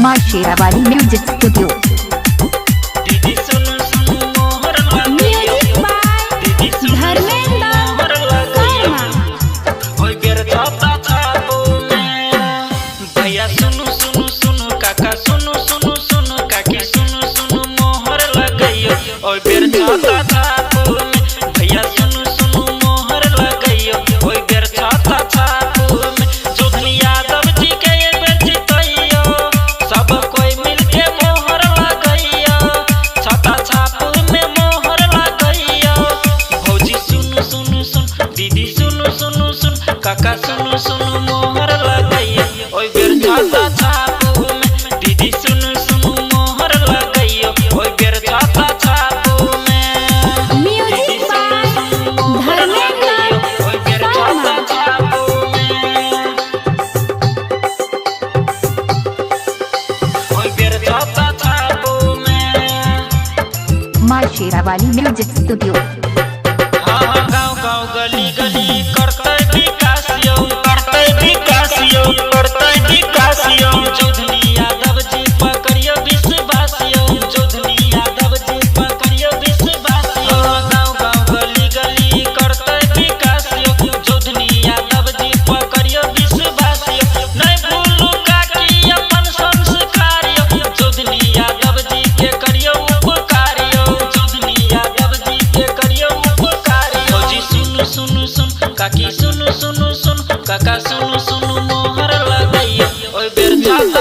माँ Sherawali music studio. दीदी सुन सुन मोहर लगइयो, दीदी सुन सुन मोहर लगइयो, ओए बेर छाता छापो में। भैया सुनु सुनु सुनु, काका सुनु सुनु सुनु, काकी सुनु सुनु मोहर लगइयो, ओए बेर छाता छापो में। भैया सुनु सुनु मोहर लगइयो, ओए बेर छाता छापो में। जोधनी यादव जी के ये बेर जितइयो, सब कोई मिलके मोहर लगइयो, छाता छापो में मोहर लगइयो। भौजी सुनु सुनु सुन, दीदी सुनु सुनु सुन, काका सुनु सुनु मोहर लगइयो, ओए बेर छाता छापो में। दीदी सुनु सुनु मोहर लगइयो, ओए बेर छाता छापो में। दीदी सुनु सुनु मोहर लगइयो, ओए बेर छाता छापो में। ओए बेर छाता छापो में। माँ शेरावाली म्यूजिक स्टूडियो। हाँ गाँव गाँव गली गली करते विकास यो, करते विकास यो, करते विकास यो। जोधनी यादव जी पकड़ियो विश्वास यो, जोधनी यादव जी पकड़ियो विश्वास यो। गाँव गाँव गली गली करते विकास यो, जोधनी यादव जी पकड़ियो विश्वास यो। नहीं भूलू काकी अपन संस्कार यो, जोधनी यादव जी के करियो उपकार यो, जोधनी यादव जी के करियो उपकार यो। भौजी सुनु सुनु सुन, काकी सुनु सुनु सुन, काका सुनु सुनु मोहर लगइयो, ओए बेर छाता